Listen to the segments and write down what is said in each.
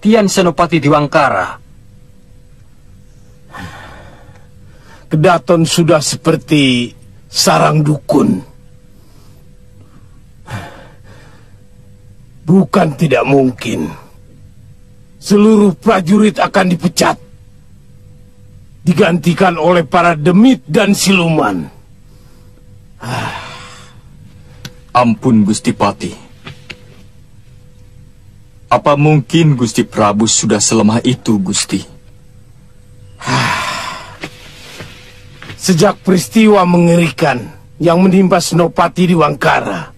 kesaktian Senopati Diwangkara. Kedaton sudah seperti sarang dukun. Bukan tidak mungkin. Seluruh prajurit akan dipecat. Digantikan oleh para demit dan siluman. Ampun Gusti Pati. Apa mungkin Gusti Prabu sudah selemah itu, Gusti? Sejak peristiwa mengerikan yang menimpa Senopati Diwangkara,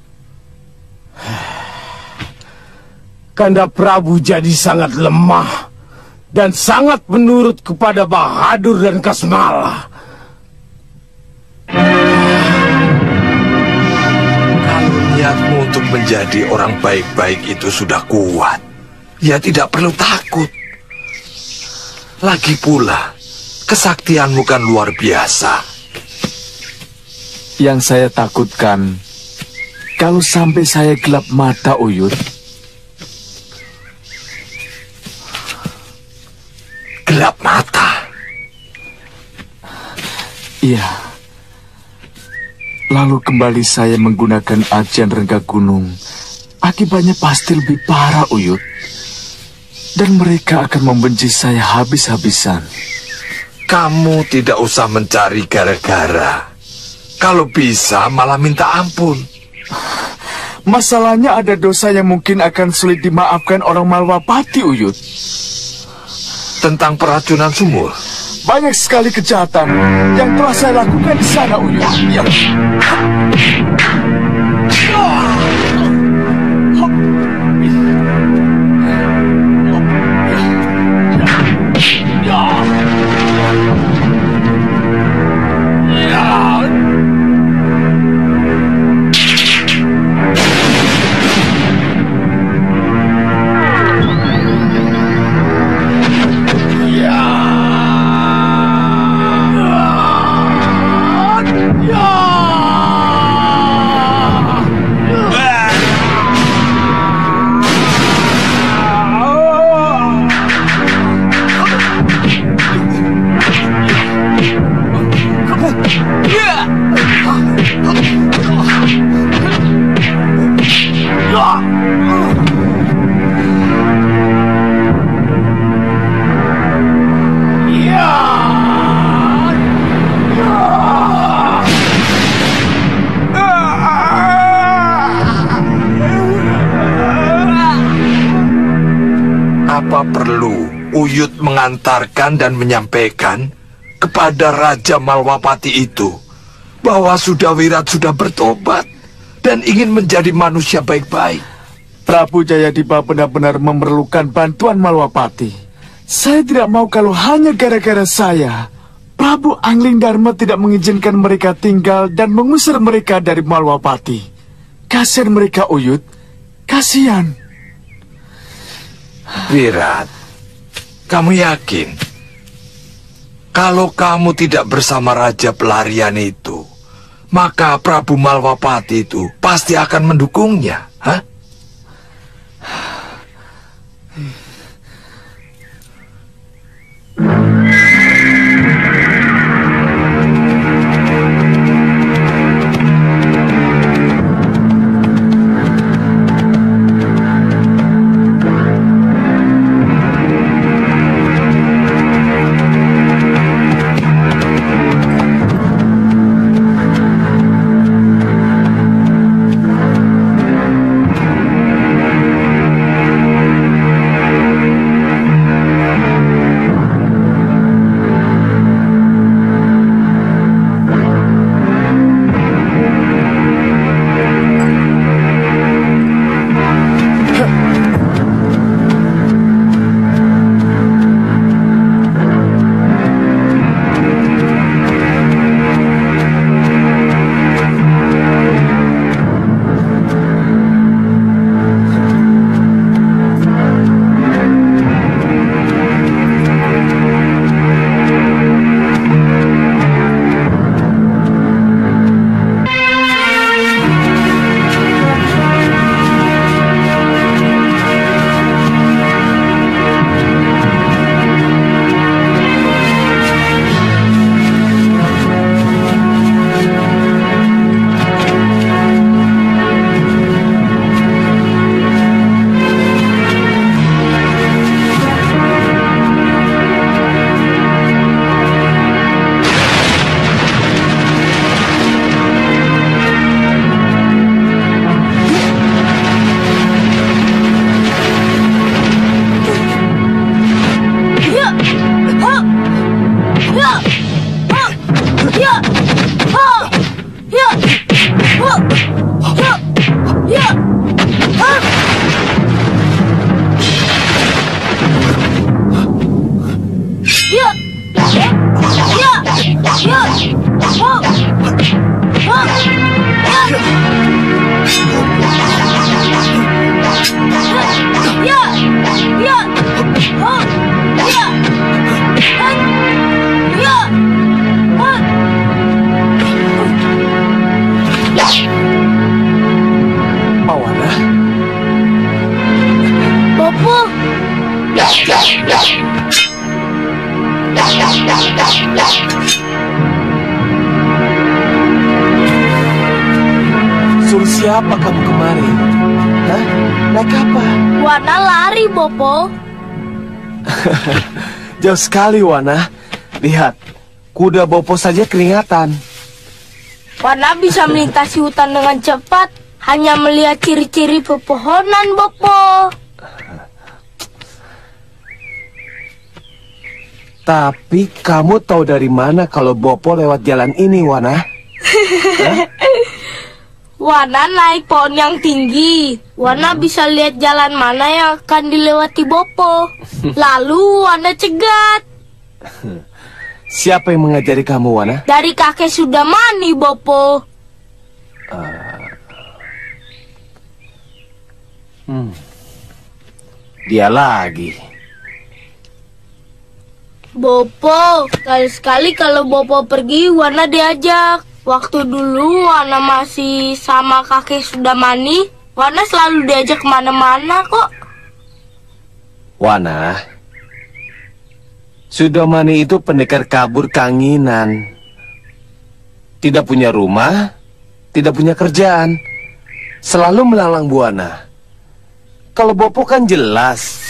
Kanda Prabu jadi sangat lemah dan sangat menurut kepada Bahadur dan Kasmala. Kalau niatmu untuk menjadi orang baik-baik itu sudah kuat, ya tidak perlu takut. Lagi pula, kesaktianmu kan luar biasa. Yang saya takutkan, kalau sampai saya gelap mata, Uyut. Gelap mata? Iya. Lalu kembali saya menggunakan ajian Rengga Gunung. Akibatnya pasti lebih parah, Uyut. Dan mereka akan membenci saya habis-habisan. Kamu tidak usah mencari gara-gara. Kalau bisa malah minta ampun. Masalahnya ada dosa yang mungkin akan sulit dimaafkan orang Malwapati, Uyut. Tentang peracunan sumur? Banyak sekali kejahatan yang telah saya lakukan di sana, Uyut. Ya. Apa perlu Uyut mengantarkan dan menyampaikan kepada Raja Malwapati itu bahwa Sudawirat sudah bertobat dan ingin menjadi manusia baik-baik? Prabu Jayadipa benar-benar memerlukan bantuan Malwapati. Saya tidak mau kalau hanya gara-gara saya, Prabu Angling Dharma tidak mengizinkan mereka tinggal dan mengusir mereka dari Malwapati. Kasihan mereka, Uyut. Kasihan. Wirat, kamu yakin kalau kamu tidak bersama Raja Pelarian itu, maka Prabu Malwapati itu pasti akan mendukungnya, hah? Suruh siapa kamu kemari? Hah? Naik apa? Wana lari, Bopo. Jauh sekali, Wana. Lihat, kuda Bopo saja keringatan. Wana bisa melintasi hutan dengan cepat hanya melihat ciri-ciri pepohonan, Bopo. Tapi kamu tahu dari mana kalau Bopo lewat jalan ini, Wana? Wana naik pohon yang tinggi. Wana bisa lihat jalan mana yang akan dilewati Bopo. Lalu Wana cegat. Siapa yang mengajari kamu, Wana? Dari kakek Sudamani, Bopo. Dia lagi. Bopo, sekali-sekali kalau Bopo pergi, Wana diajak. Waktu dulu Wana masih sama kakek Sudamani, Wana selalu diajak kemana-mana kok. Wana, Sudamani itu pendekar kabur kanginan. Tidak punya rumah, tidak punya kerjaan. Selalu melalang buana. Kalau Bopo kan jelas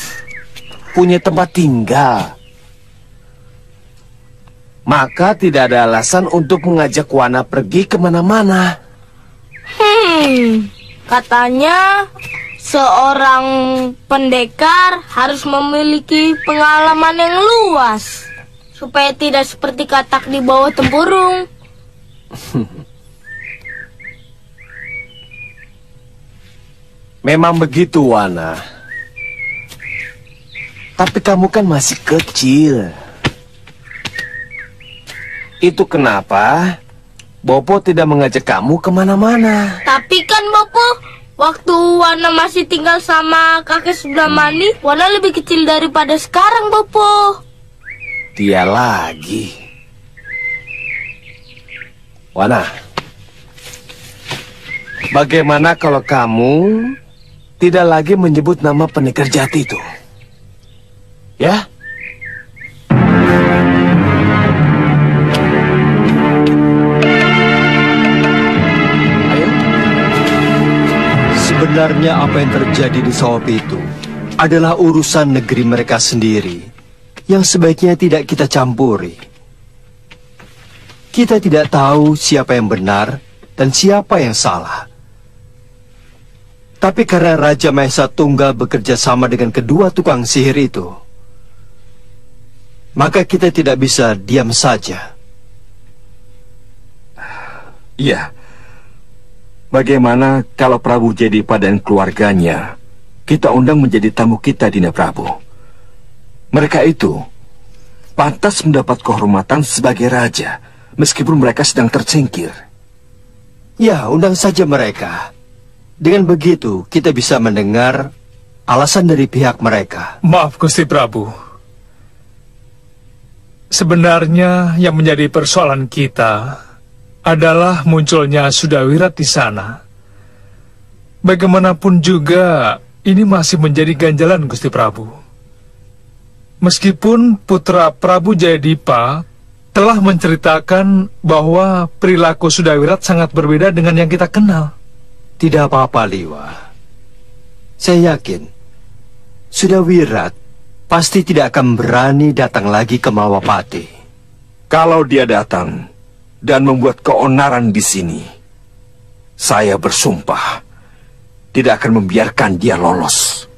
punya tempat tinggal. Maka tidak ada alasan untuk mengajak Wana pergi kemana-mana. Katanya seorang pendekar harus memiliki pengalaman yang luas supaya tidak seperti katak di bawah tempurung. Memang begitu, Wana. Tapi kamu kan masih kecil. Itu kenapa Bopo tidak mengajak kamu kemana-mana. Tapi kan Bopo, waktu Wana masih tinggal sama kakek Sudamani, Wana lebih kecil daripada sekarang, Bopo. Dia lagi. Wana, bagaimana kalau kamu tidak lagi menyebut nama pendekar jati itu? Ya? Sebenarnya apa yang terjadi di Sawap itu adalah urusan negeri mereka sendiri yang sebaiknya tidak kita campuri. Kita tidak tahu siapa yang benar dan siapa yang salah. Tapi karena Raja Mahesa Tunggal bekerja sama dengan kedua tukang sihir itu, maka kita tidak bisa diam saja. Iya. Bagaimana kalau Prabu Jedipa dan keluarganya kita undang menjadi tamu kita, Dinda Prabu? Mereka itu pantas mendapat kehormatan sebagai raja, meskipun mereka sedang tersingkir. Ya, undang saja mereka. Dengan begitu, kita bisa mendengar alasan dari pihak mereka. Maaf, Gusti Prabu. Sebenarnya yang menjadi persoalan kita adalah munculnya Sudawirat di sana. Bagaimanapun juga, ini masih menjadi ganjalan, Gusti Prabu. Meskipun putra Prabu Jayadipa telah menceritakan bahwa perilaku Sudawirat sangat berbeda dengan yang kita kenal. Tidak apa-apa, Liwa. Saya yakin Sudawirat pasti tidak akan berani datang lagi ke Malwapati. Kalau dia datang dan membuat keonaran di sini, saya bersumpah tidak akan membiarkan dia lolos.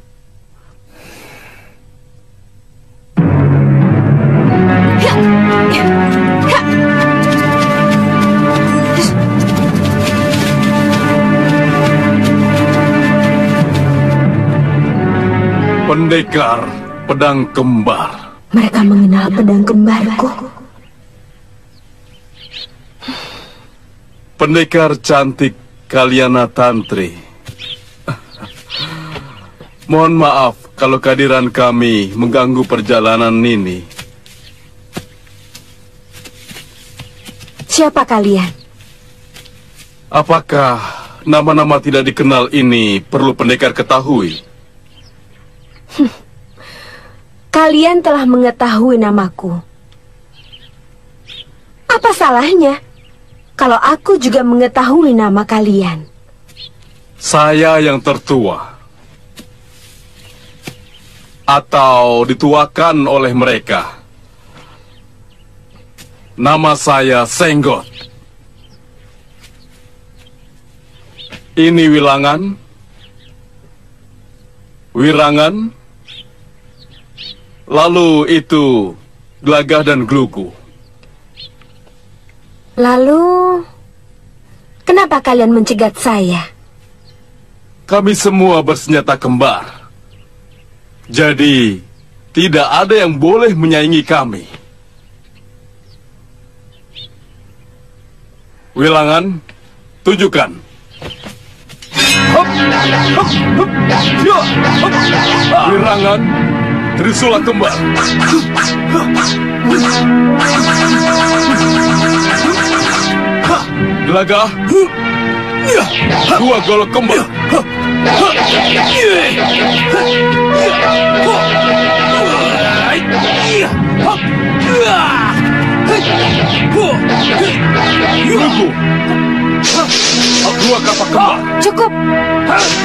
Pendekar pedang kembar. Mereka mengenal pedang kembarku. Pendekar cantik Kalyana Tantri. Mohon maaf kalau kehadiran kami mengganggu perjalanan ini. Siapa kalian? Apakah nama-nama tidak dikenal ini perlu pendekar ketahui? Kalian telah mengetahui namaku. Apa salahnya kalau aku juga mengetahui nama kalian? Saya yang tertua. Atau dituakan oleh mereka. Nama saya Senggot. Ini Wilangan, Wirangan, lalu itu Glagah dan Glugu. Lalu, kenapa kalian mencegat saya? Kami semua bersenjata kembar. Jadi, tidak ada yang boleh menyaingi kami. Wilangan, tunjukkan. Wirangan, Trisula kembar. Glagah, dua golok kembar. Glugu, dua kapak kembar. Cukup.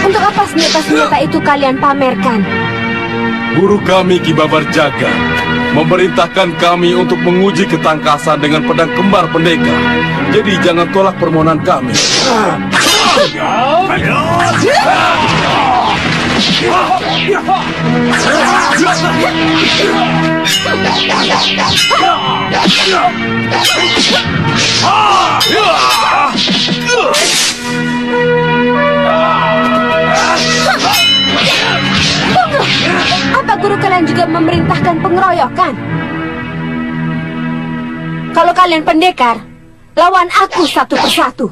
Untuk apa senjata-senjata itu kalian pamerkan? Guru kami Ki Babar Jaga memerintahkan kami untuk menguji ketangkasan dengan pedang kembar pendekar. Jadi jangan tolak permohonan kami. Apa guru kalian juga memerintahkan pengeroyokan? Kalau kalian pendekar, lawan aku satu persatu.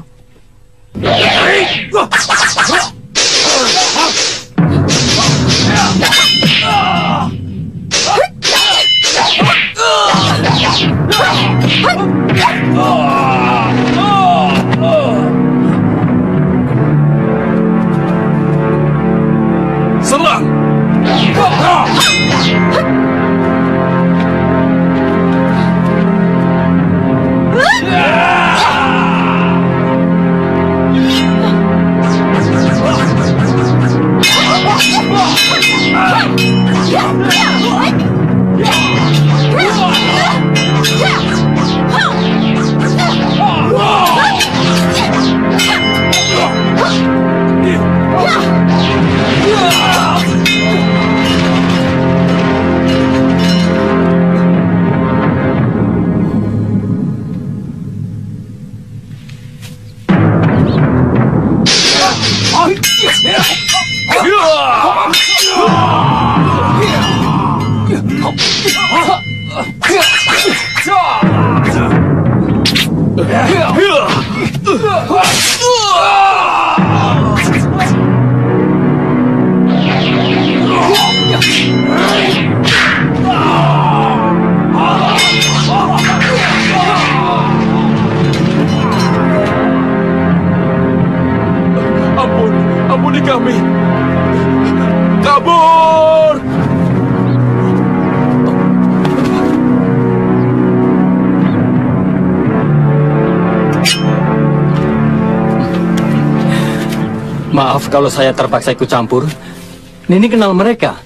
Serang! Ampuni kami. Kabur! Maaf kalau saya terpaksa ikut campur. Nini kenal mereka?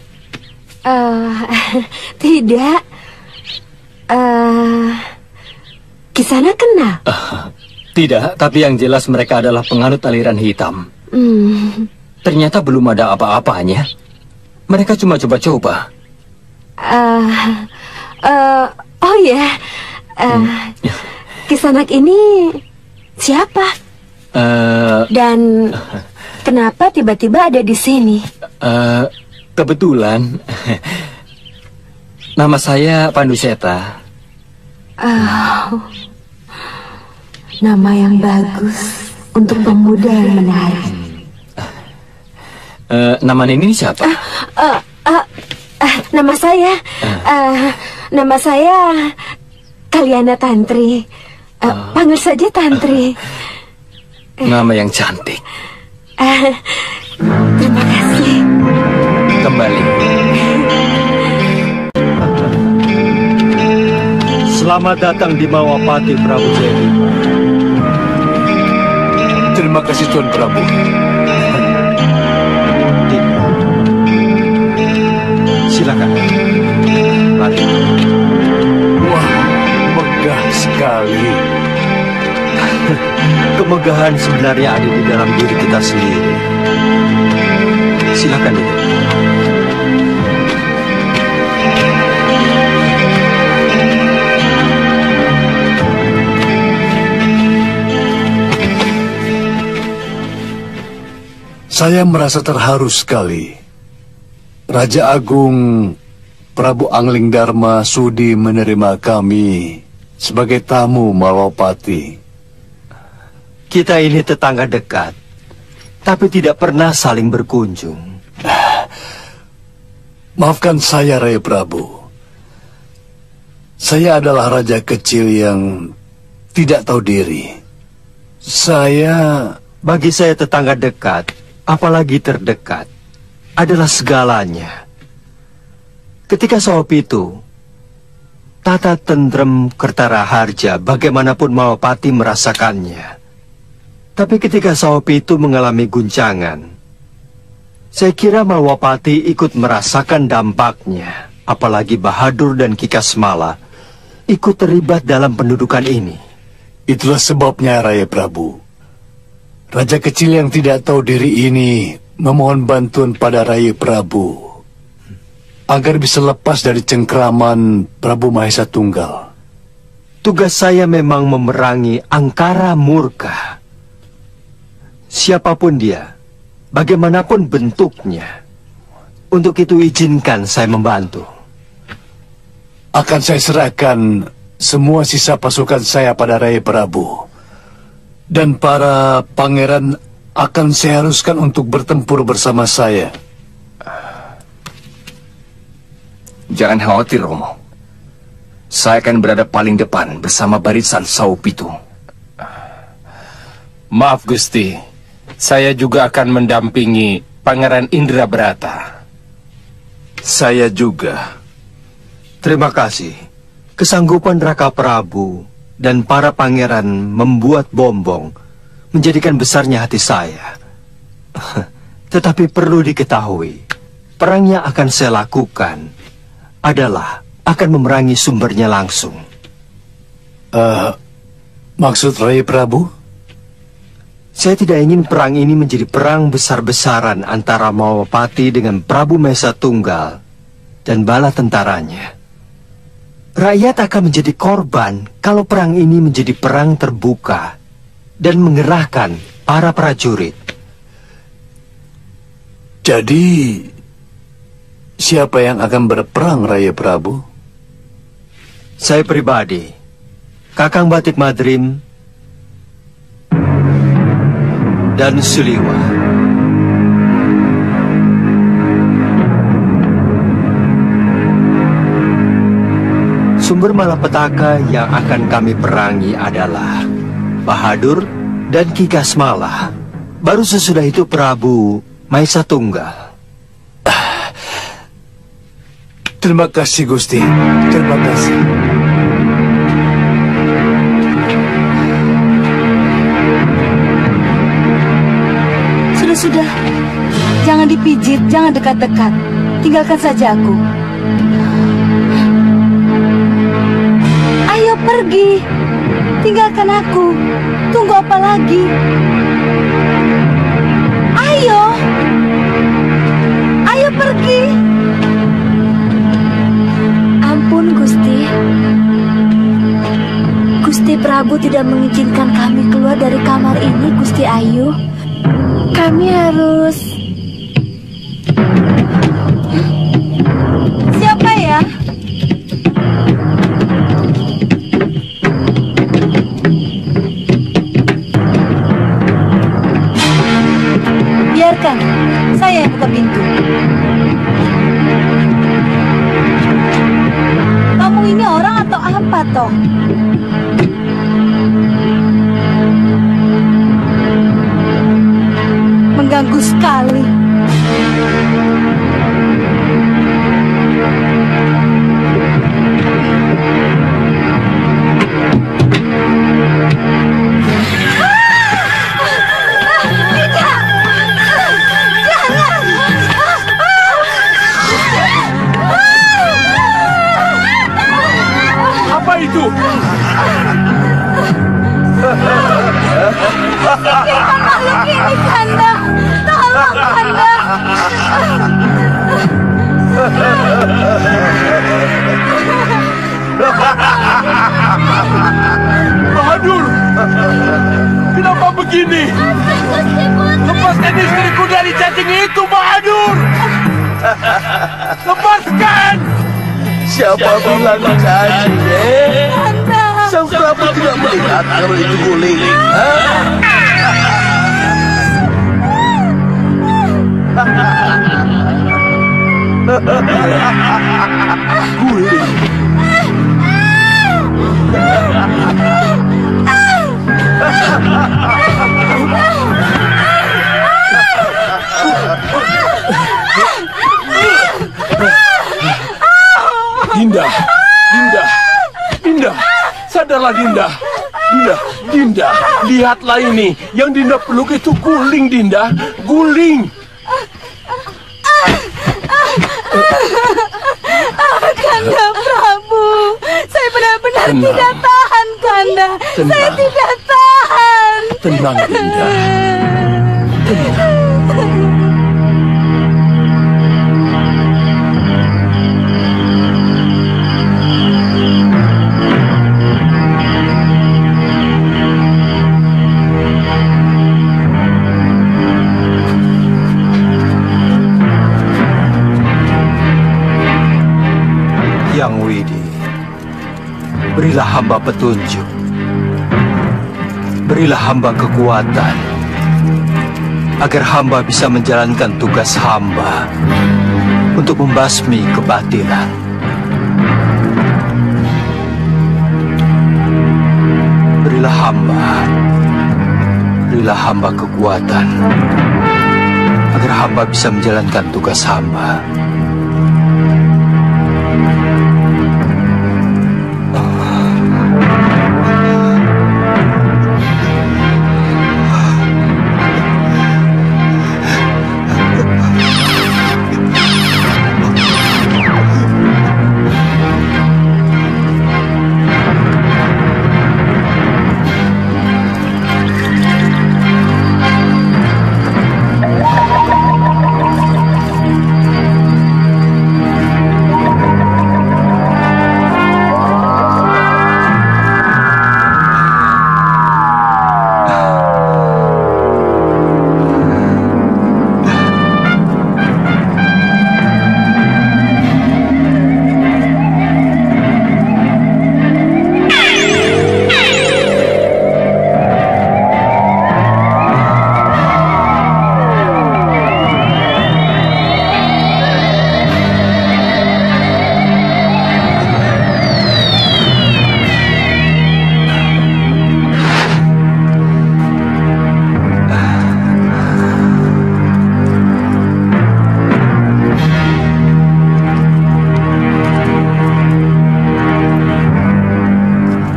Tidak. Kisana kenal? Tidak, tapi yang jelas mereka adalah penganut aliran hitam. Ternyata belum ada apa-apanya. Mereka cuma coba-coba. Oh ya, Kisanak ini siapa? Dan kenapa tiba-tiba ada di sini? Kebetulan, nama saya Panduseta. Nama yang bagus untuk pemuda yang menarik. Nama Nini siapa? Nama saya Kaliana Tantri. Panggil saja Tantri. Nama yang cantik. Terima kasih. Kembali. Selamat datang di Mawapati, Prabu Jayadipa. Terima kasih Tuan Prabu. Silakan. Mari. Wah, megah sekali. Kemegahan sebenarnya ada di dalam diri kita sendiri. Silakan duduk. Saya merasa terharu sekali. Raja Agung Prabu Angling Dharma sudi menerima kami sebagai tamu Malwapati. Kita ini tetangga dekat, tapi tidak pernah saling berkunjung. Maafkan saya, Raya Prabu. Saya adalah raja kecil yang tidak tahu diri. Bagi saya tetangga dekat, apalagi terdekat, adalah segalanya. Ketika Sawapitu, tata tentrem Kertaraharja, bagaimanapun Mawapati merasakannya. Tapi ketika Sawapitu mengalami guncangan, saya kira Malwapati ikut merasakan dampaknya. Apalagi Bahadur dan Kikasmala ikut terlibat dalam pendudukan ini. Itulah sebabnya, Raya Prabu. Raja kecil yang tidak tahu diri ini memohon bantuan pada Raya Prabu agar bisa lepas dari cengkraman Prabu Mahesa Tunggal. Tugas saya memang memerangi angkara murka. Siapapun dia, bagaimanapun bentuknya. Untuk itu izinkan saya membantu. Akan saya serahkan semua sisa pasukan saya pada Raya Prabu. Dan para pangeran akan saya haruskan untuk bertempur bersama saya. Jangan khawatir, Romo. Saya akan berada paling depan bersama barisan Sawapitu. Maaf, Gusti. Saya juga akan mendampingi Pangeran Indrabrata. Saya juga. Terima kasih. Kesanggupan Raka Prabu dan para pangeran membuat Bombong menjadikan besarnya hati saya. Tetapi perlu diketahui, perang yang akan saya lakukan adalah akan memerangi sumbernya langsung. Maksud Raya Prabu? Saya tidak ingin perang ini menjadi perang besar-besaran antara Mawapati dengan Prabu Mahesa Tunggal dan bala tentaranya. Rakyat akan menjadi korban kalau perang ini menjadi perang terbuka dan mengerahkan para prajurit. Jadi, siapa yang akan berperang, Raya Prabu? Saya pribadi, Kakang Batik Madrim, dan Suliwa. Sumber malapetaka yang akan kami perangi adalah Bahadur dan Kikasmala. Baru sesudah itu Prabu Mahesa Tunggal. Terima kasih, Gusti. Terima kasih. Sudah. Jangan dipijit, jangan dekat-dekat. Tinggalkan saja aku. Ayo pergi. Tinggalkan aku. Tunggu apa lagi? Ayo. Ayo pergi. Ampun, Gusti. Gusti Prabu tidak mengizinkan kami keluar dari kamar ini, Gusti Ayu. Kami harus... Siapa ya? Biarkan, saya yang buka pintu. Kamu ini orang atau apa toh? Mengganggu sekali. aku. Singkirkan makhluk ini, Kanda. Tolong, Kanda. Bahadur, kenapa begini? Lepaskan istriku dari cacing itu, Bahadur. Lepaskan. Siapa bilang cacing, Sang Prabu tidak melihat kalau itu guling. Guling. Dinda, Dinda, Dinda, sadarlah Dinda. Dinda, Dinda, lihatlah ini. Yang Dinda peluk itu guling, Dinda. Guling. Kanda Prabu, saya benar-benar tidak tahan, Kanda. Saya tidak tahan. Tenang, Dinda. Tenang. Yang Widi, berilah hamba petunjuk, berilah hamba kekuatan, agar hamba bisa menjalankan tugas hamba untuk membasmi kebatilan. Berilah hamba kekuatan, agar hamba bisa menjalankan tugas hamba.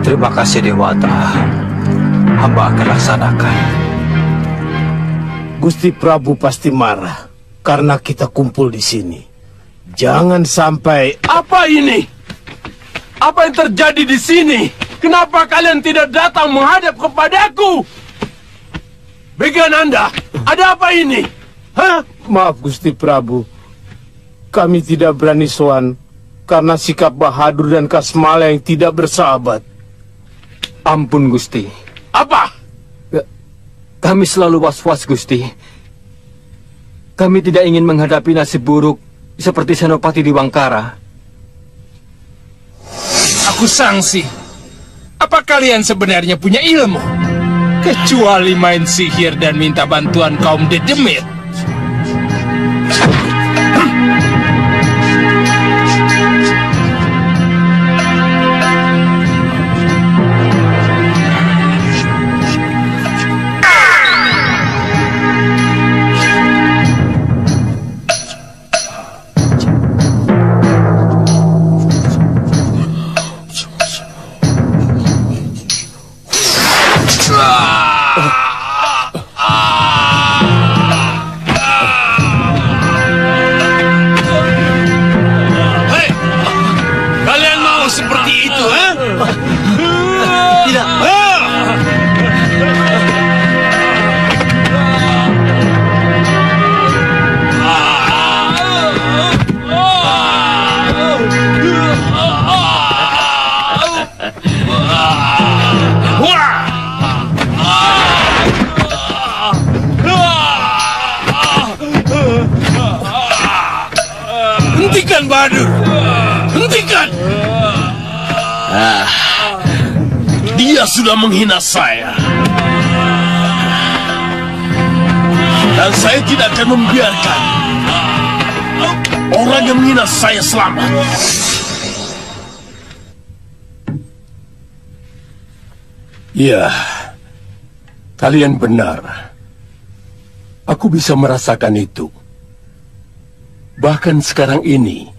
Terima kasih Dewata, hamba akan laksanakan. Gusti Prabu pasti marah karena kita kumpul di sini. Jangan sampai... Apa ini? Apa yang terjadi di sini? Kenapa kalian tidak datang menghadap kepadaku? Bagian Anda, ada apa ini? Hah? Maaf Gusti Prabu, kami tidak berani sowan karena sikap Bahadur dan Kasmala yang tidak bersahabat. Ampun Gusti. Apa? Kami selalu was-was Gusti. Kami tidak ingin menghadapi nasib buruk seperti Senopati di Wangkara. Aku sangsi. Apa kalian sebenarnya punya ilmu? Kecuali main sihir dan minta bantuan kaum Dedemit. Bahadur. Hentikan! Dia sudah menghina saya. Dan saya tidak akan membiarkan orang yang menghina saya selamat. Ya, kalian benar. Aku bisa merasakan itu. Bahkan sekarang ini,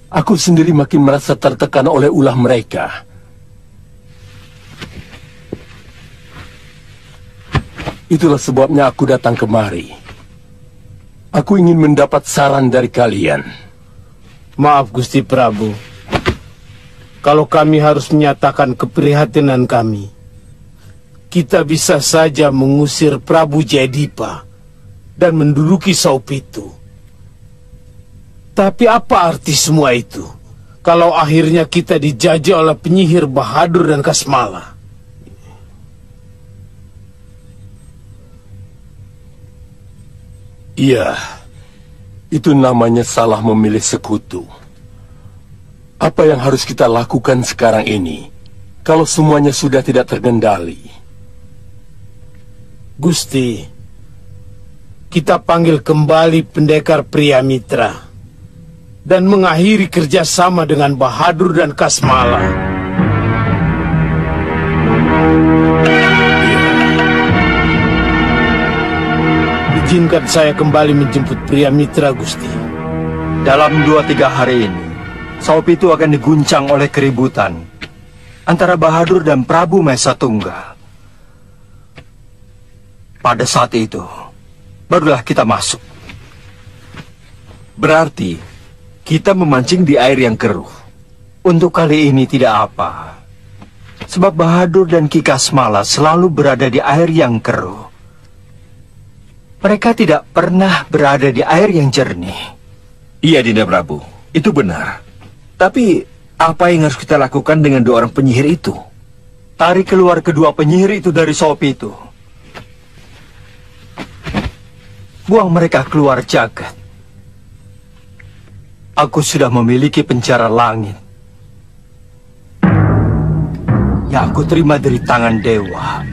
aku sendiri makin merasa tertekan oleh ulah mereka. Itulah sebabnya aku datang kemari. Aku ingin mendapat saran dari kalian. Maaf Gusti Prabu, kalau kami harus menyatakan keprihatinan kami, kita bisa saja mengusir Prabu Jayadipa dan menduduki Saupitu. Tapi apa arti semua itu kalau akhirnya kita dijajah oleh penyihir Bahadur dan Kasmala? Iya, itu namanya salah memilih sekutu. Apa yang harus kita lakukan sekarang ini kalau semuanya sudah tidak terkendali? Gusti, kita panggil kembali pendekar Priamitra dan mengakhiri kerjasama dengan Bahadur dan Kasmala. Izinkan saya kembali menjemput Priamitra, Gusti. Dalam 2-3 hari ini, Saupitu akan diguncang oleh keributan antara Bahadur dan Prabu Mahesa Tunggal. Pada saat itu, barulah kita masuk. Berarti, kita memancing di air yang keruh. Untuk kali ini tidak apa. Sebab Bahadur dan Ki Kasmala selalu berada di air yang keruh. Mereka tidak pernah berada di air yang jernih. Iya, Dinda Prabu. Itu benar. Tapi, apa yang harus kita lakukan dengan 2 orang penyihir itu? Tarik keluar kedua penyihir itu dari Saupitu. Buang mereka keluar jagat. Aku sudah memiliki penjara langit yang aku terima dari tangan dewa.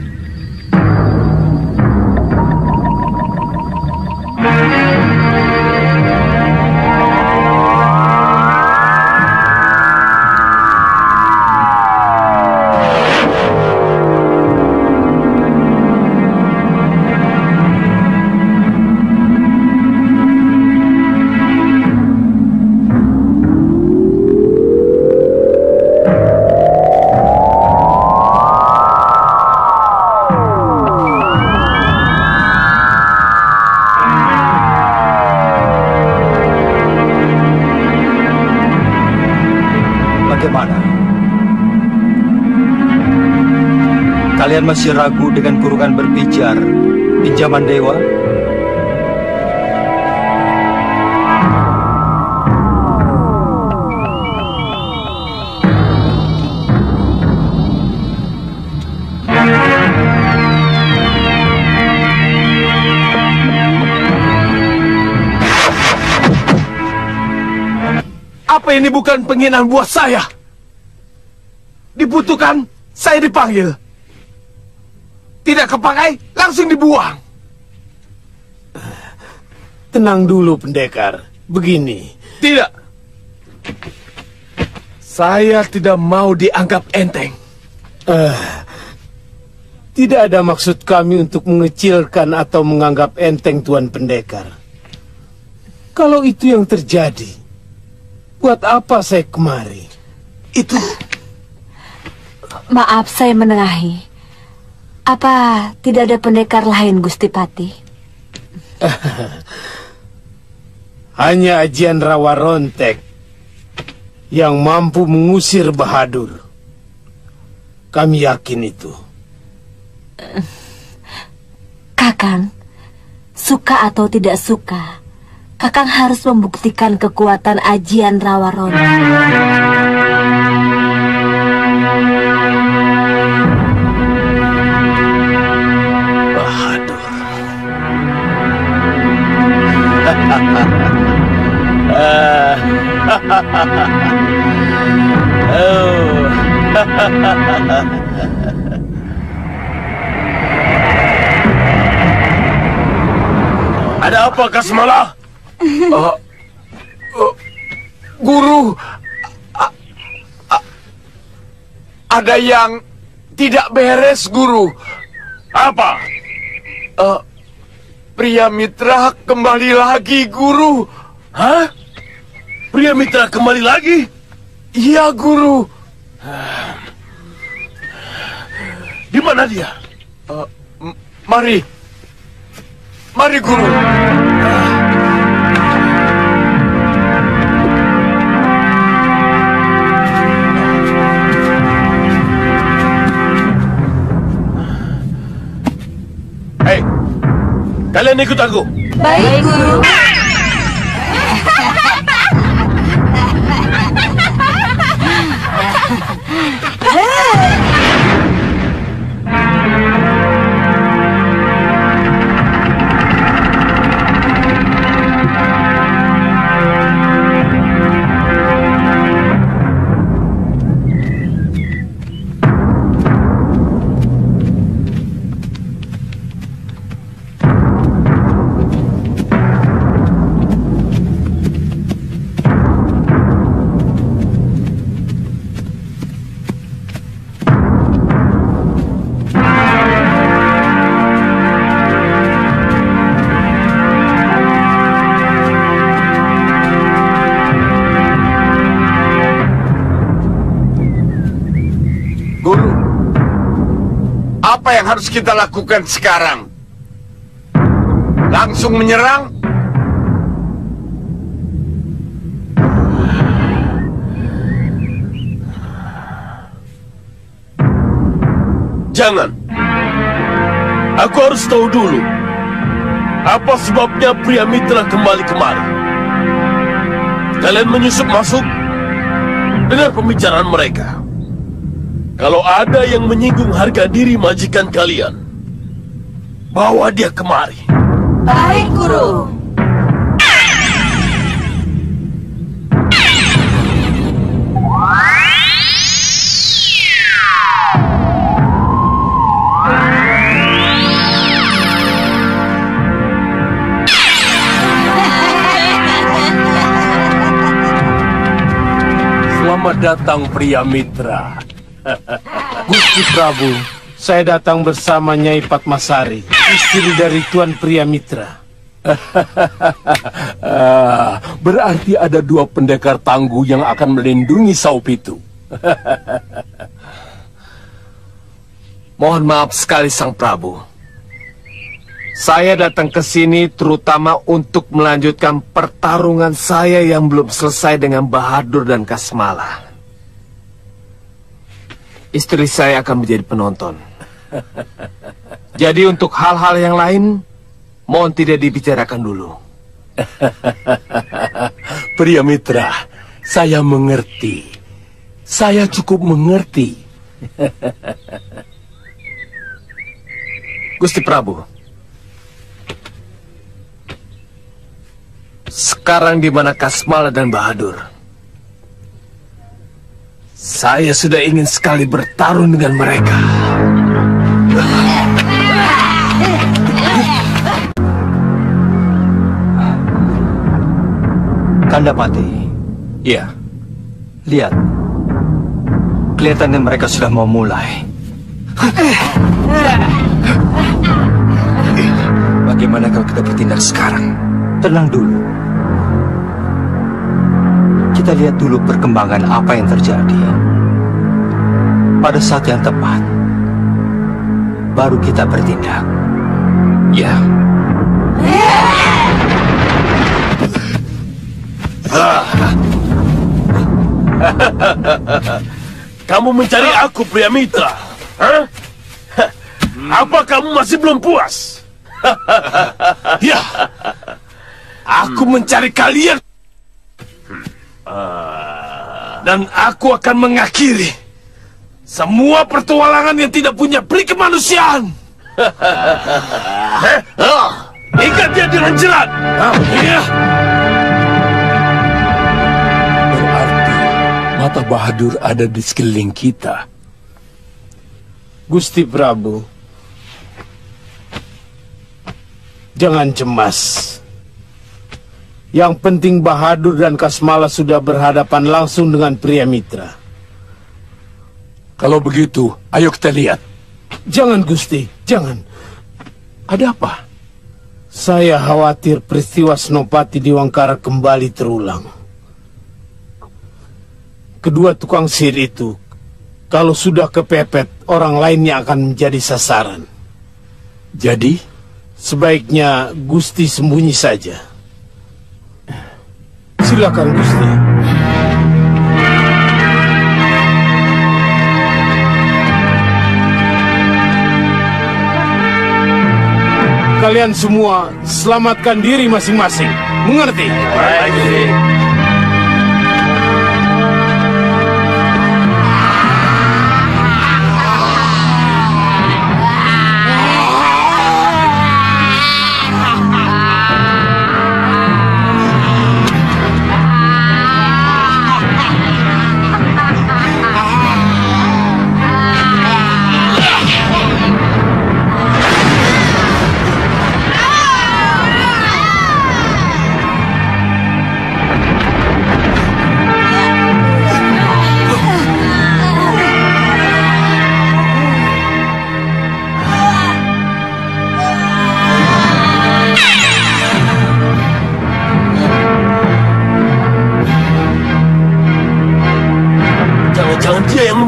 Kalian masih ragu dengan kurungan berpijar pinjaman dewa? Apa ini bukan penghinaan buat saya? Dibutuhkan, saya dipanggil. Tidak kepakai, langsung dibuang. Tenang dulu, pendekar. Begini. Tidak. Saya tidak mau dianggap enteng. Tidak ada maksud kami untuk mengecilkan atau menganggap enteng Tuan Pendekar. Kalau itu yang terjadi, buat apa saya kemari? Itu... Maaf, saya menengahi. Apa tidak ada pendekar lain, Gusti Pati? Hanya Ajian Rawa Rontek yang mampu mengusir Bahadur. Kami yakin itu. Kakang, suka atau tidak suka, Kakang harus membuktikan kekuatan Ajian Rawa Rontek. Ada apa, Kasmala? Guru, ada yang tidak beres, Guru. Apa? Pria Mitra kembali lagi, Guru. Hah? Pria Mitra kembali lagi? Iya, Guru. Di mana dia? Mari, Guru. Hei, kalian ikut aku. Baik, Guru. Apa yang harus kita lakukan sekarang? Langsung menyerang? Jangan. Aku harus tahu dulu apa sebabnya pria Mitra kembali kemari. Kalian menyusup masuk, dengar pembicaraan mereka. Kalau ada yang menyinggung harga diri majikan kalian, bawa dia kemari. Baik, Guru. Selamat datang pria Mitra. Gusti Prabu, saya datang bersama Nyai Padmasari, istri dari Tuan Pria Mitra. Berarti ada dua pendekar tangguh yang akan melindungi Saup itu. Mohon maaf sekali Sang Prabu. Saya datang ke sini terutama untuk melanjutkan pertarungan saya yang belum selesai dengan Bahadur dan Kasmala. Istri saya akan menjadi penonton. Jadi untuk hal-hal yang lain, mohon tidak dibicarakan dulu. Pria Mitra, saya mengerti. Saya cukup mengerti. Gusti Prabu, sekarang di mana Kasmala dan Bahadur? Saya sudah ingin sekali bertarung dengan mereka. Kandapati. Iya. Lihat. Kelihatannya mereka sudah mau mulai. Bagaimana kalau kita bertindak sekarang? Tenang dulu. Kita lihat dulu perkembangan apa yang terjadi. Pada saat yang tepat, baru kita bertindak. Ya. Kamu mencari aku, pria Mitra? Hah? Apa kamu masih belum puas? Ya. Aku mencari kalian. Dan aku akan mengakhiri semua pertualangan yang tidak punya peri kemanusiaan. Ikat dia dengan jerat. Iya. Berarti mata Bahadur ada di sekeliling kita. Gusti Prabu, jangan cemas. Yang penting Bahadur dan Kasmala sudah berhadapan langsung dengan Priamitra. Kalau begitu, ayo kita lihat. Jangan, Gusti, jangan. Ada apa? Saya khawatir peristiwa Senopati di Wangkara kembali terulang. Kedua tukang sihir itu, kalau sudah kepepet, orang lainnya akan menjadi sasaran. Jadi? Sebaiknya Gusti sembunyi saja. Silakan, Gusti. Kalian semua selamatkan diri masing-masing. Mengerti? Baik, Gusti.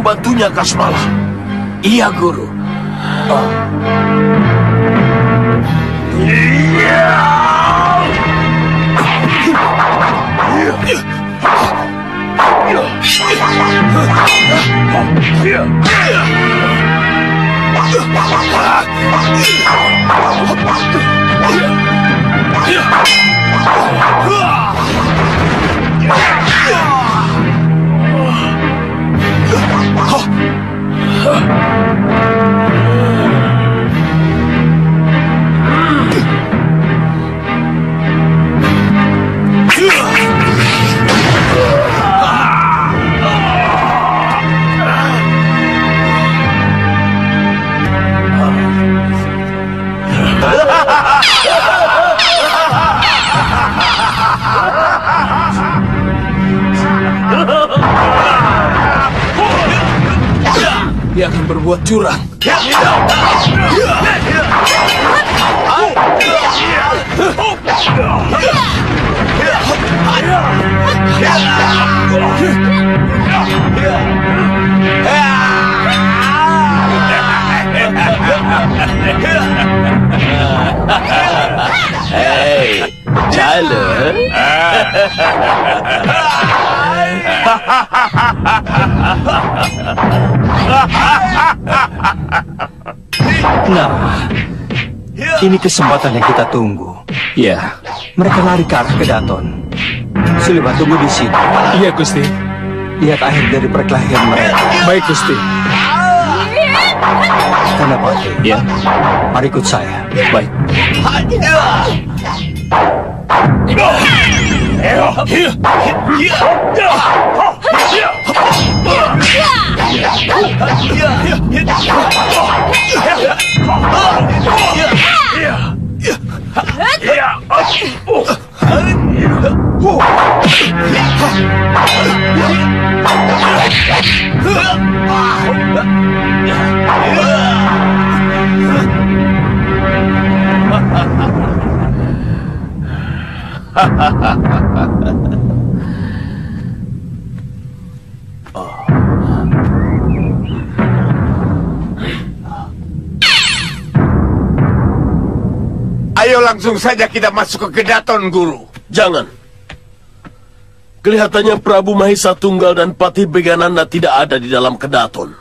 Bantunya Kasmala. Iya, Guru. Dia akan berbuat curang. Hei, jalan. Nah, ini kesempatan yang kita tunggu. Ya, mereka lari ke arah Kedaton. Sulima, tunggu di sini. Iya, Gusti. Lihat akhir dari perkelahian mereka. Baik, Gusti. Senopati, ya. Mari ikut saya. Baik. Ayo langsung saja kita masuk ke Kedaton, Guru. Jangan. Kelihatannya Prabu Mahesa Tunggal dan Patih Begananda tidak ada di dalam Kedaton.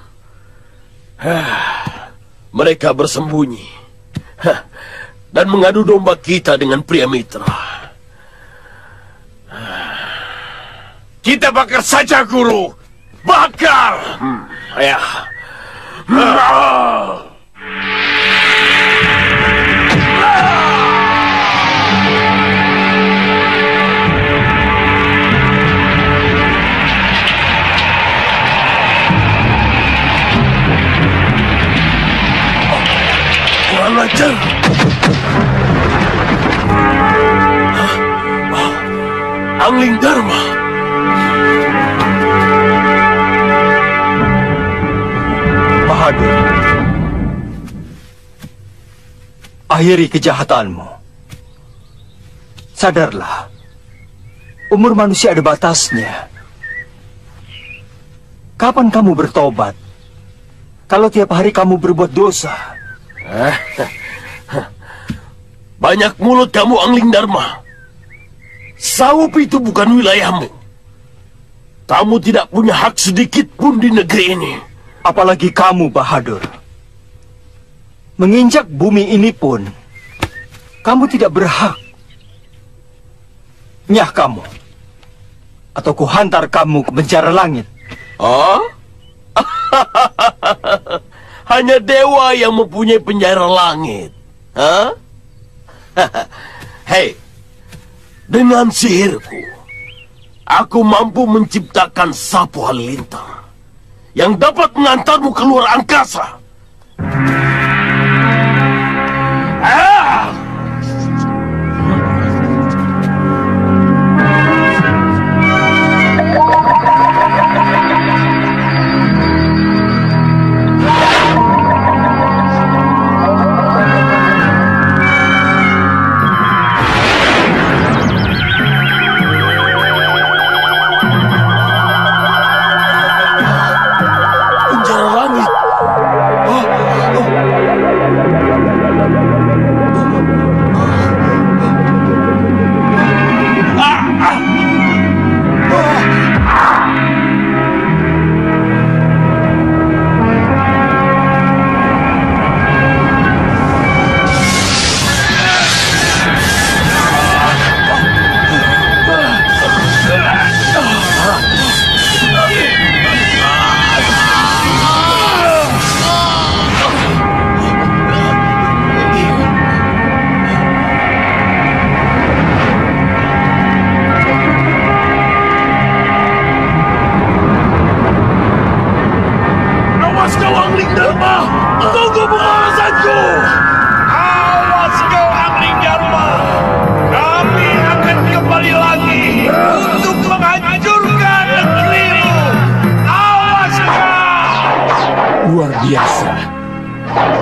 Mereka bersembunyi dan mengadu domba kita dengan Priamitra. Kita bakar saja, Guru. Bakar! Ya. Kurang ajar. Angling Dharma. Bahadur, akhiri kejahatanmu. Sadarlah, umur manusia ada batasnya. Kapan kamu bertobat? Kalau tiap hari kamu berbuat dosa. Banyak mulut kamu, Angling Dharma. Saup itu bukan wilayahmu. Kamu tidak punya hak sedikit pun di negeri ini. Apalagi kamu, Bahadur. Menginjak bumi ini pun, kamu tidak berhak. Nyah kamu. Atau kuhantar kamu ke penjara langit. Oh? Hanya dewa yang mempunyai penjara langit. Hah? Hei, dengan sihirku, aku mampu menciptakan sapu halilintar yang dapat mengantarmu keluar angkasa.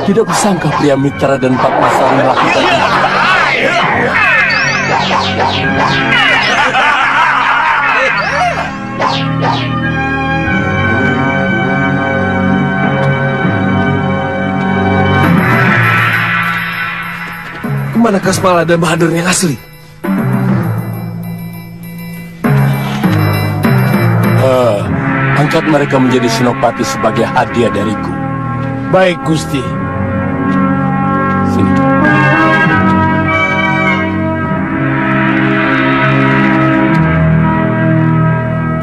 Tidak kusangka pria Mitra dan Pak Pasar melakukan ini. Kemana Kasmala dan Bahadur yang asli? Angkat mereka menjadi senopati sebagai hadiah dariku. Baik, Gusti. Sini.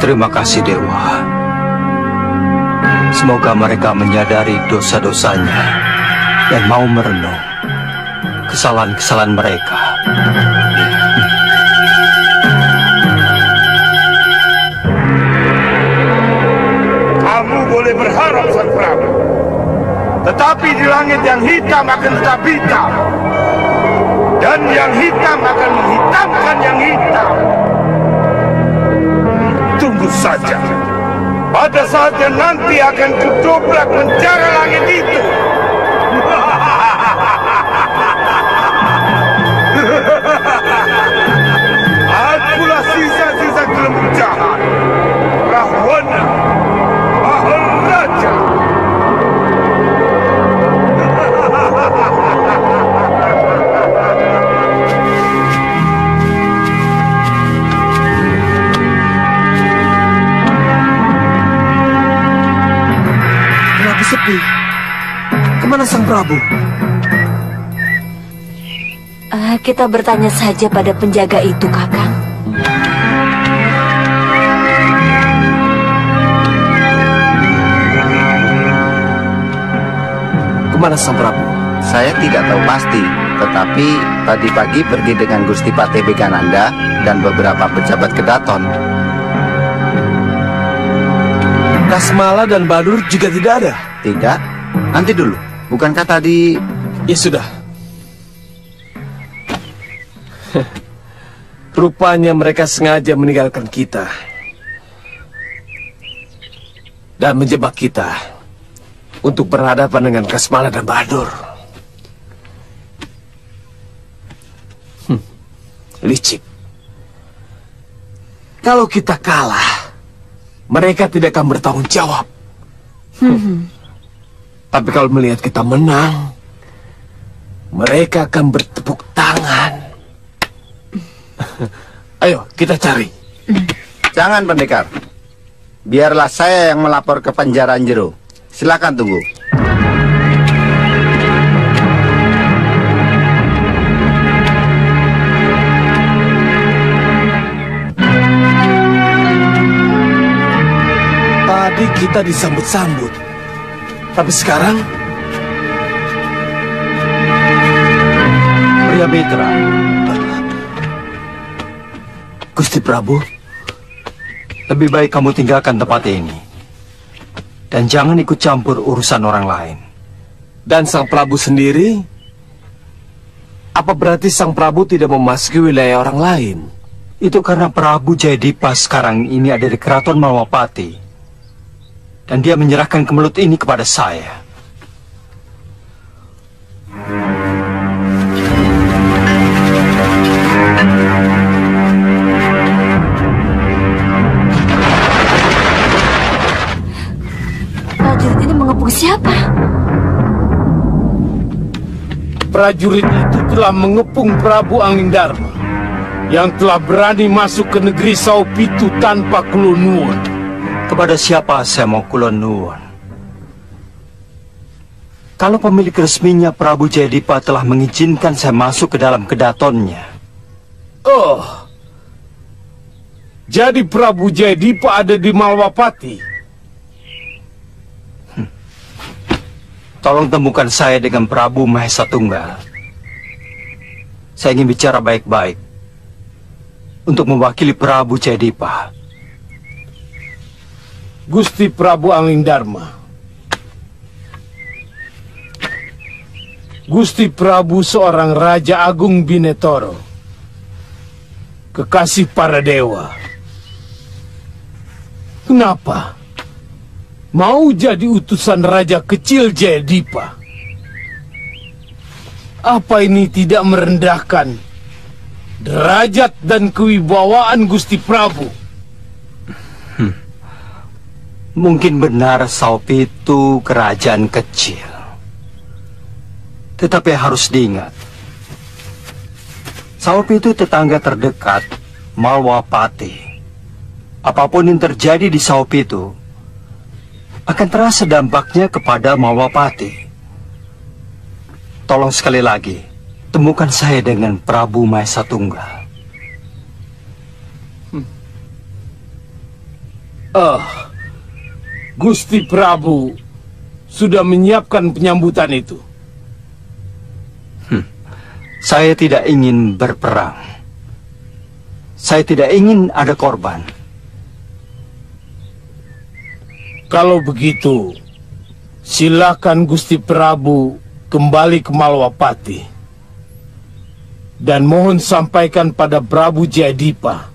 Terima kasih, Dewa. Semoga mereka menyadari dosa-dosanya dan mau merenung kesalahan-kesalahan mereka. Kamu boleh berharap, Sang Prabu. Tetapi di langit yang hitam akan tetap hitam. Dan yang hitam akan menghitamkan yang hitam. Tunggu saja. Pada saat yang nanti akan kudobrak penjara langit itu. Akulah sisa-sisa gelembung jahat. Rahwana, Maharaja. Kenapa sepi? Kemana Sang Prabu? Kita bertanya saja pada penjaga itu, Kakang. Kemana Sang Prabu? Saya tidak tahu pasti, tetapi tadi pagi pergi dengan Gusti Patih Begananda dan beberapa pejabat Kedaton. Kasmala dan Bahadur juga tidak ada? Tidak. Nanti dulu. Bukankah tadi... Ya sudah. Rupanya mereka sengaja meninggalkan kita dan menjebak kita untuk berhadapan dengan Kasmala dan Bahadur. Licik. Kalau kita kalah, mereka tidak akan bertanggung jawab. Tapi kalau melihat kita menang, mereka akan bertepuk tangan. Ayo, kita cari. Jangan, pendekar. Biarlah saya yang melapor ke penjara jero. Silakan tunggu. Tadi kita disambut-sambut, tapi sekarang Pria Mitra. Gusti Prabu, lebih baik kamu tinggalkan tempat ini dan jangan ikut campur urusan orang lain. Dan Sang Prabu sendiri, apa berarti Sang Prabu tidak memasuki wilayah orang lain? Itu karena Prabu Jayadipa sekarang ini ada di Keraton Malwapati dan dia menyerahkan kemelut ini kepada saya. Prajurit ini mengepung siapa? Prajurit itu telah mengepung Prabu Anglingdarma yang telah berani masuk ke negeri Saupitu tanpa kulon nuwun. Kepada siapa saya mau kulon nuwun? Kalau pemilik resminya Prabu Jayadipa telah mengizinkan saya masuk ke dalam kedatonnya. Oh, jadi Prabu Jayadipa ada di Malwapati? Tolong temukan saya dengan Prabu Mahesa Tunggal. Saya ingin bicara baik-baik untuk mewakili Prabu Jayadipa. Gusti Prabu Anglingdarma, Gusti Prabu seorang Raja Agung Binetoro, kekasih para dewa. Kenapa mau jadi utusan Raja Kecil Jayadipa? Apa ini tidak merendahkan derajat dan kewibawaan Gusti Prabu? Mungkin benar Saupitu kerajaan kecil. Tetapi harus diingat, Saupitu tetangga terdekat Malwapati. Apapun yang terjadi di Saupitu akan terasa dampaknya kepada Malwapati. Tolong sekali lagi, temukan saya dengan Prabu Mahesa Tunggal. Gusti Prabu sudah menyiapkan penyambutan itu. Saya tidak ingin berperang. Saya tidak ingin ada korban. Kalau begitu, silakan Gusti Prabu kembali ke Malwapati. Dan mohon sampaikan pada Prabu Jayadipa,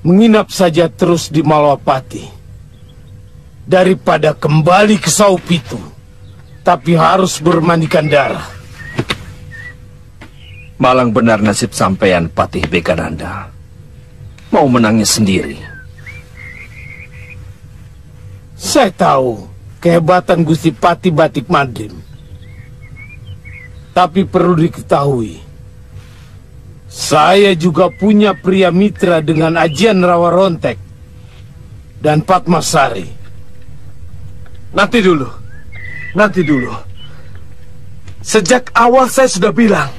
menginap saja terus di Malwapati daripada kembali ke Saupitu, tapi harus bermandikan darah. Malang benar nasib sampean, Patih Begananda. Mau menangis sendiri. Saya tahu kehebatan Gusti Patih Batik Madrim. Tapi perlu diketahui, saya juga punya pria mitra dengan Ajian Rawarontek dan Padmasari. Nanti dulu. Sejak awal saya sudah bilang,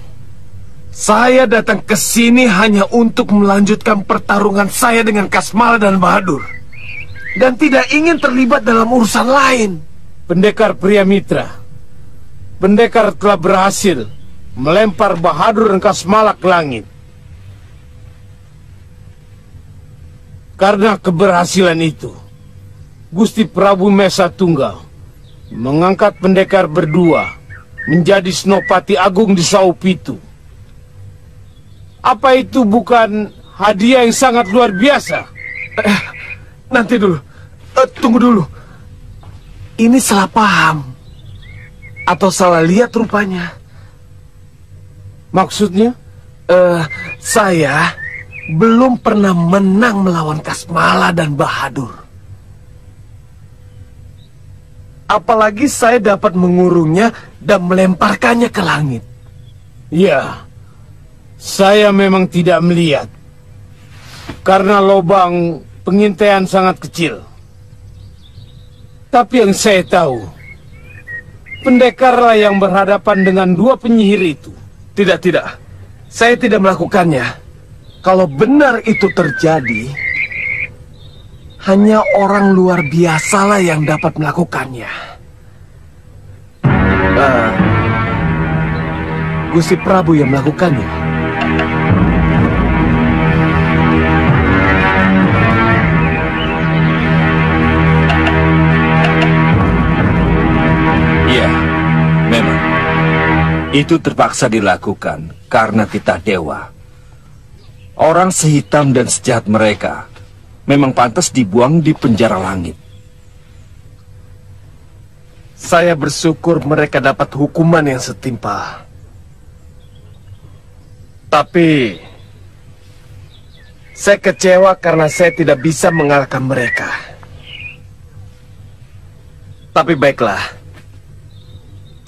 saya datang ke sini hanya untuk melanjutkan pertarungan saya dengan Kasmala dan Bahadur, dan tidak ingin terlibat dalam urusan lain. Pendekar pria mitra, pendekar telah berhasil melempar Bahadur dan Kasmala ke langit. Karena keberhasilan itu, Gusti Prabu Mahesa Tunggal mengangkat pendekar berdua menjadi Senopati Agung di Saupitu. Apa itu bukan hadiah yang sangat luar biasa? Nanti dulu. Tunggu dulu. Ini salah paham. Atau salah lihat rupanya. Maksudnya? Saya belum pernah menang melawan Kasmala dan Bahadur. Apalagi saya dapat mengurungnya dan melemparkannya ke langit. Ya, saya memang tidak melihat. Karena lubang pengintaian sangat kecil. Tapi yang saya tahu, pendekarlah yang berhadapan dengan dua penyihir itu. Tidak. Saya tidak melakukannya. Kalau benar itu terjadi, hanya orang luar biasalah yang dapat melakukannya. Gusti Prabu yang melakukannya. Iya, memang. Itu terpaksa dilakukan karena titah dewa. Orang sehitam dan sejahat mereka memang pantas dibuang di penjara langit. Saya bersyukur mereka dapat hukuman yang setimpal. Tapi saya kecewa karena saya tidak bisa mengalahkan mereka. Tapi baiklah.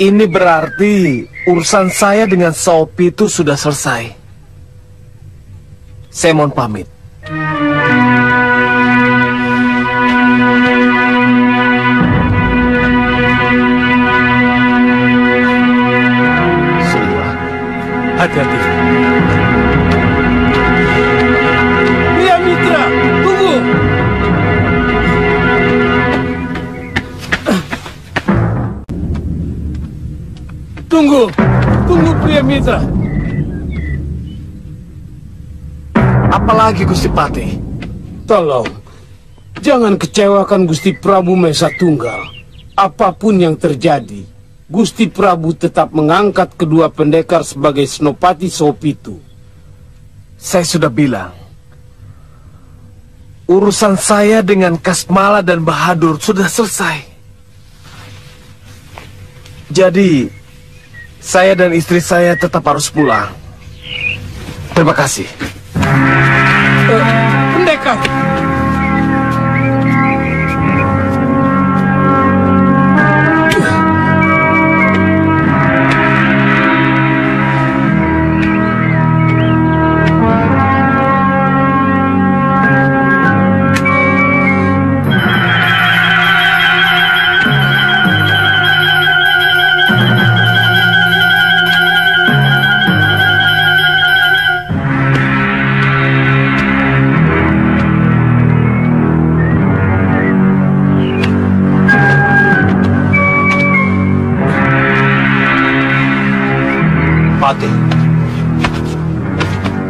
Ini berarti urusan saya dengan Sopi itu sudah selesai. Saya mohon pamit. Sudah. Hati-hati. Pria Mitra, tunggu. Tunggu Pria Mitra. Apalagi Gusti Patih? Tolong, jangan kecewakan Gusti Prabu Mesa Tunggal. Apapun yang terjadi, Gusti Prabu tetap mengangkat kedua pendekar sebagai Senopati Sopitu. Saya sudah bilang, urusan saya dengan Kasmala dan Bahadur sudah selesai. Jadi, saya dan istri saya tetap harus pulang. Terima kasih. Pendekar!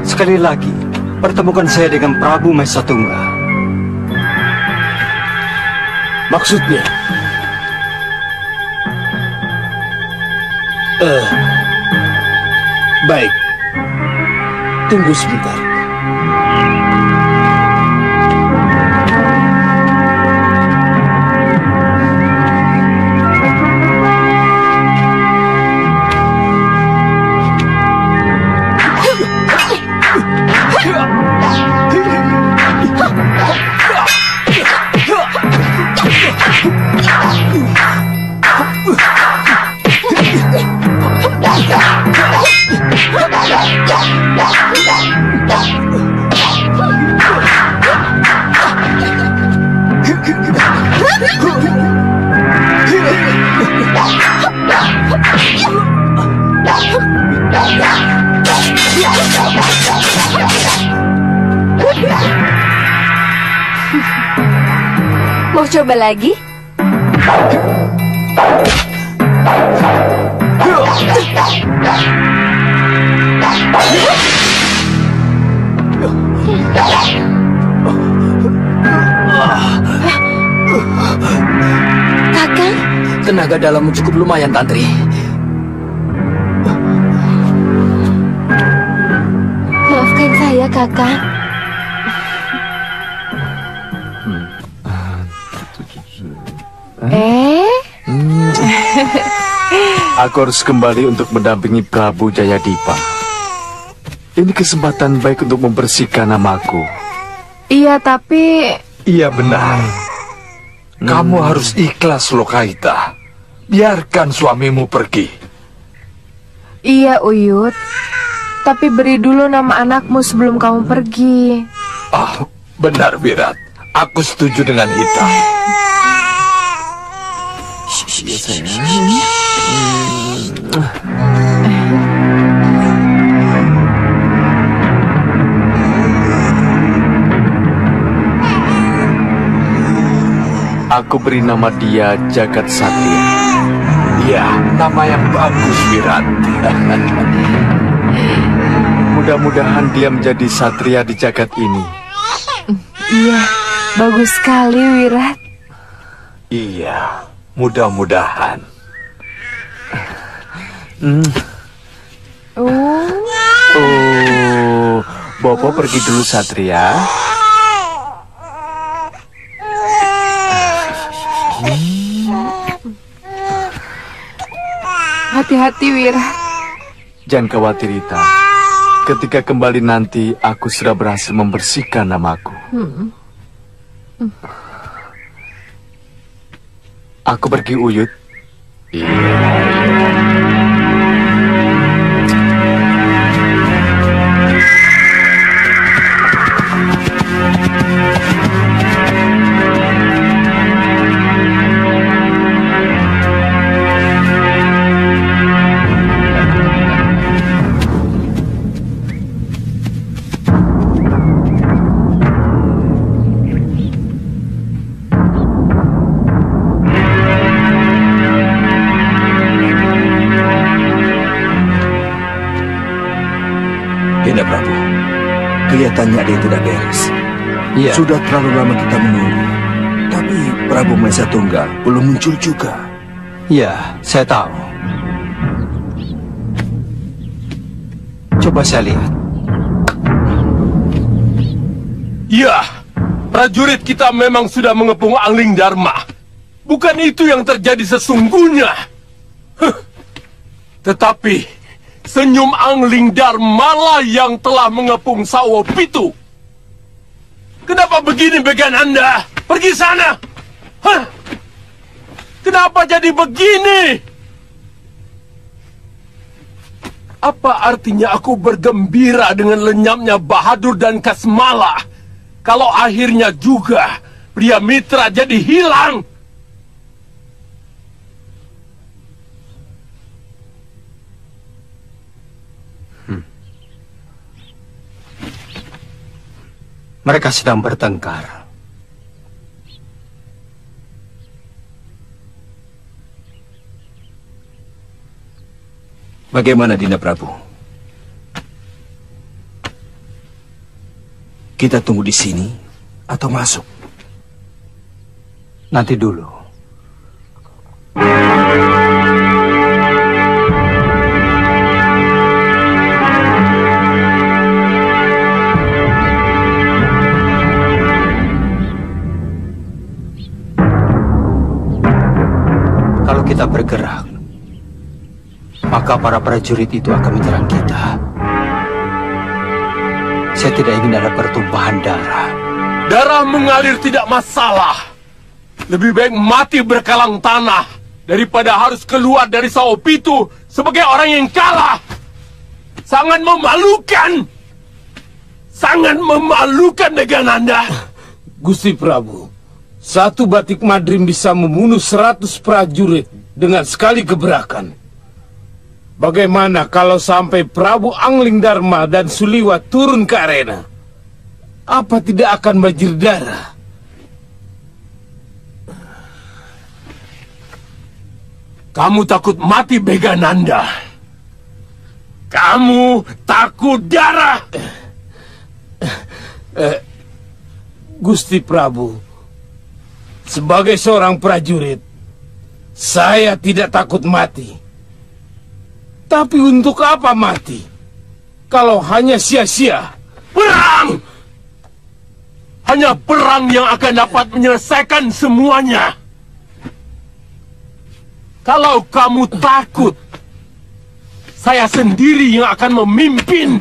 Sekali lagi, pertemukan saya dengan Prabu Mesa Tunggal. Maksudnya? Baik. Tunggu sebentar. Mau coba lagi? Kakang? Tenaga dalammu cukup lumayan, Tantri. saya, Kakang. Aku harus kembali untuk mendampingi Prabu Jayadipa. Ini kesempatan baik untuk membersihkan namaku. Iya, tapi... Iya benar. Kamu harus ikhlas, Lokaita. Biarkan suamimu pergi. Iya, Uyut. Tapi beri dulu nama anakmu sebelum kamu pergi. Ah, benar, Wirat. Aku setuju dengan Hita. Iya, sayang. Aku beri nama dia Jagat Satria. Ya, nama yang bagus, Wirat. Mudah-mudahan dia menjadi satria di jagat ini. Iya, bagus sekali, Wirat. Iya, mudah-mudahan. Bopo pergi dulu, Satria. Hati-hati, Wirat. Jangan khawatir, Rita. Ketika kembali nanti, aku sudah berhasil membersihkan namaku. Aku pergi, Uyut. Dinda Prabu, kelihatannya ada yang tidak beres. Iya. Sudah terlalu lama kita menunggu, tapi Prabu Mahesa Tunggal belum muncul juga. Ya, saya tahu. Coba saya lihat. Ya, prajurit kita memang sudah mengepung Angling Dharma. Bukan itu yang terjadi sesungguhnya. Tetapi senyum Angling Dharma lah yang telah mengepung Sawo Pitu. Kenapa begini, Begananda? Pergi sana. Hah? Kenapa jadi begini? Apa artinya aku bergembira dengan lenyapnya Bahadur dan Kasmala, kalau akhirnya juga pria mitra jadi hilang? Mereka sedang bertengkar. Bagaimana, Dinda Prabu? Kita tunggu di sini atau masuk? Nanti dulu. Kalau kita bergerak, maka para prajurit itu akan menyerang kita. Saya tidak ingin ada pertumpahan darah. Darah mengalir tidak masalah. Lebih baik mati berkalang tanah daripada harus keluar dari Sawo Pitu sebagai orang yang kalah. Sangat memalukan. Sangat memalukan, Begananda. Gusti Prabu, satu batik madrim bisa membunuh 100 prajurit dengan sekali gebrakan. Bagaimana kalau sampai Prabu Angling Dharma dan Suliwa turun ke arena? Apa tidak akan banjir darah? Kamu takut mati, Begananda. Kamu takut darah. Gusti Prabu, sebagai seorang prajurit, saya tidak takut mati. Tapi untuk apa mati? Kalau hanya sia-sia, Perang! Hanya perang yang akan dapat menyelesaikan semuanya. Kalau kamu takut, saya sendiri yang akan memimpin.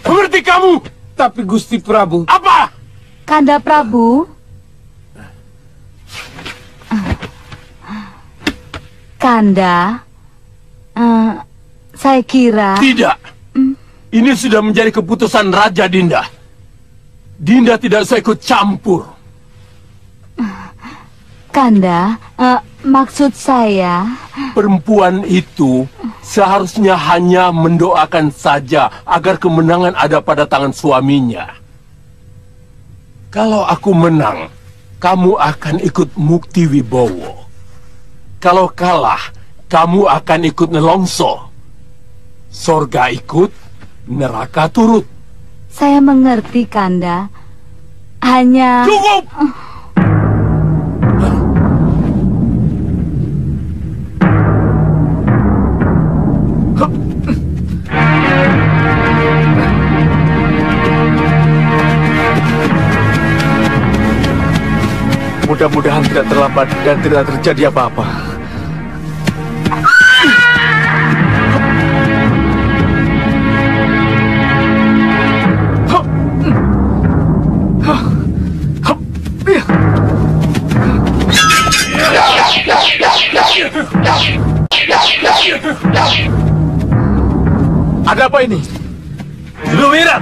Mengerti kamu? Tapi Gusti Prabu... Apa? Kanda Prabu? Kanda, saya kira... Tidak. Ini sudah menjadi keputusan Raja Dinda. Dinda tidak usah ikut campur. Kanda, maksud saya... Perempuan itu seharusnya hanya mendoakan saja agar kemenangan ada pada tangan suaminya. Kalau aku menang, kamu akan ikut Mukti Wibowo. Kalau kalah, kamu akan ikut Nelongso. Sorga ikut, neraka turut. Saya mengerti, Kanda. Hanya... Cukup! Mudah-mudahan tidak terlambat dan tidak terjadi apa-apa. Ada apa ini? Sudawirat!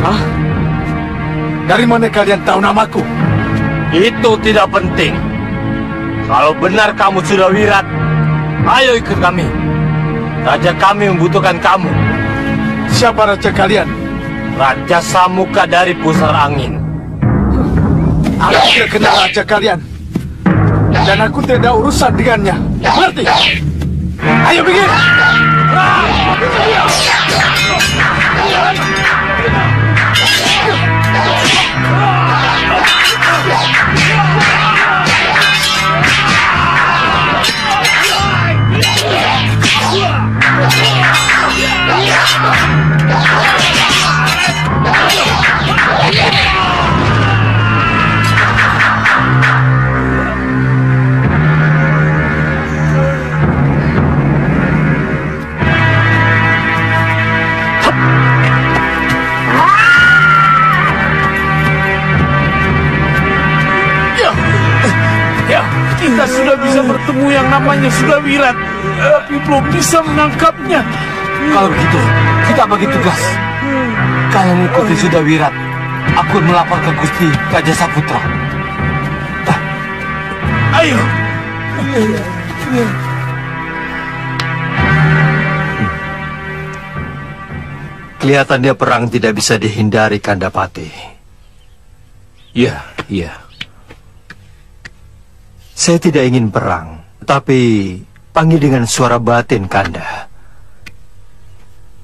Hah? Dari mana kalian tahu namaku? Itu tidak penting. Kalau benar kamu Sudawirat, ayo ikut kami. Raja kami membutuhkan kamu. Siapa raja kalian? Raja Samuka dari Pusar Angin. Aku tidak kenal raja kalian. Dan aku tidak ada urusan dengannya. Mengerti? Ayo pergi! Kita sudah bisa bertemu yang namanya Sudawirat, tapi belum bisa menangkapnya. Kalau begitu, kita bagi tugas. Kalian mengikuti Sudawirat, aku melapor ke Gusti Raja Saputra. Ayo. Kelihatannya perang tidak bisa dihindari, Kandapati. Iya. Saya tidak ingin perang, tapi panggil dengan suara batin, Kanda.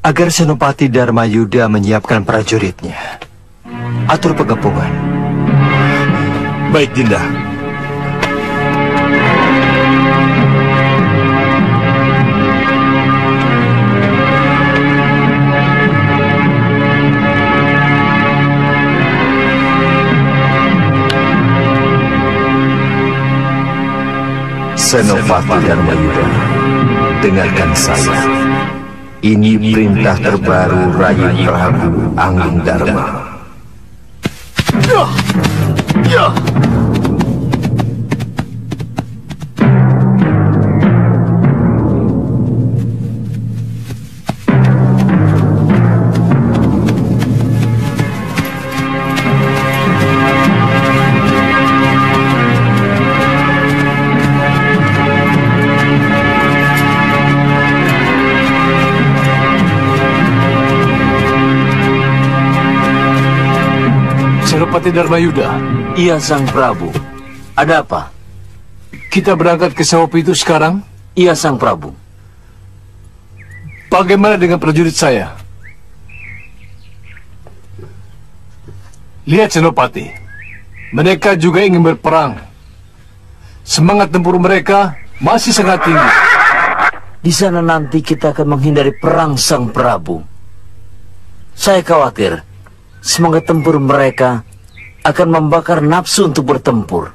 Agar Senopati Dharmayuda menyiapkan prajuritnya. Atur pengepungan. Baik, Dinda. Senopati Dharmayuda, dengarkan saya. Ini perintah terbaru Rayi Prabu Angling Dharma. Senopati Dharmayuda. Iya, Sang Prabu. Ada apa? Kita berangkat ke Sawopi itu sekarang? Iya, Sang Prabu. Bagaimana dengan prajurit saya? Lihat, Senopati. Mereka juga ingin berperang. Semangat tempur mereka masih sangat tinggi. Di sana nanti kita akan menghindari perang, Sang Prabu. Saya khawatir semangat tempur mereka akan membakar nafsu untuk bertempur.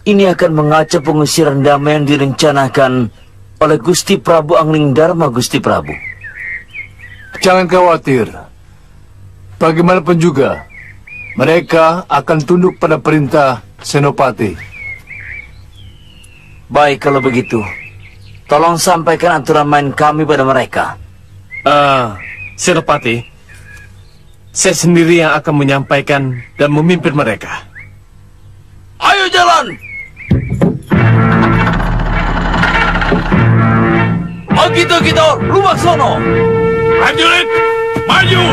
Ini akan mengacau pengusiran damai yang direncanakan oleh Gusti Prabu Anglingdarma, Gusti Prabu. Jangan khawatir. Bagaimanapun juga, mereka akan tunduk pada perintah Senopati. Baik kalau begitu. Tolong sampaikan aturan main kami pada mereka. Senopati, saya sendiri yang akan menyampaikan dan memimpin mereka. Ayo jalan! Kita, rumah sono! Prajurit, maju!